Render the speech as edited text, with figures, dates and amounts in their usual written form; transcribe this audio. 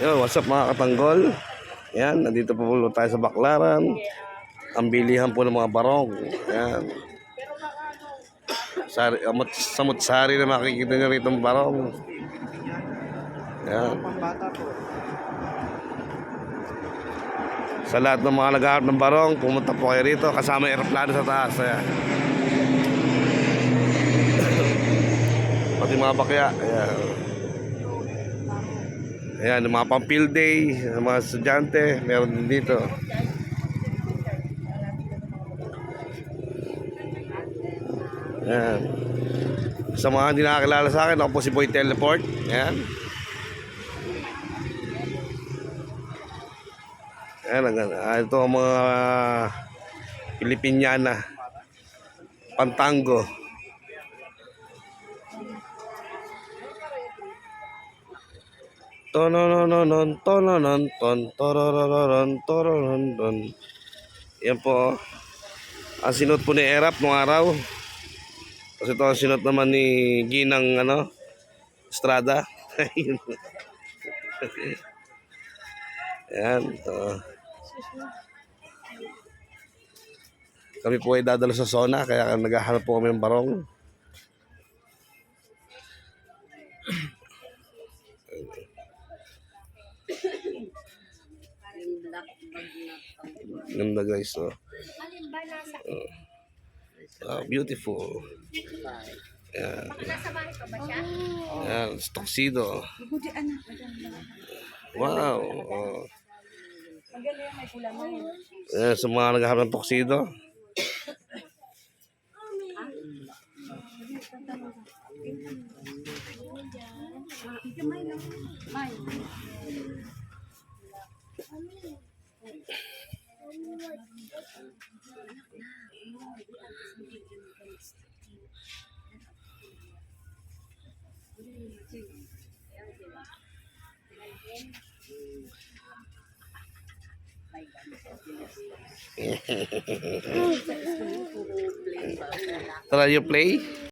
Yo, what's up mga katanggol? Yan, nandito po tayo sa Baclaran. Ang bilihan po ng mga barong. Yan. Samut-sari na makikita nyo rito ang barong. Yan. Sa lahat ng mga naghahanap ng barong, pumunta po kayo rito. Kasama yung aeroplano sa taas. Ayan. Pati mga bakya. Ayan. Ayan, yung mga pang-field day, yung mga estudyante, meron din dito. Ayan. Sa mga hindi nakakilala sa akin, ako po si Boy Teleport. Ayan. Ayan, ito ang mga Pilipinyana. Pantango. Tonononon, tononon, ton, torororon, torororon. Yan po. Ang sinot po ni Erap nung araw. Kasi ito ang sinot naman ni Ginang Estrada. Yan. Kami po ay dadalo sa zona, kaya naghahanap po kami ng barong. Ganda guys, beautiful. Yan. Yan, tuxedo. Wow. Yan, sa mga naghahanap ng tuxedo. Try you play?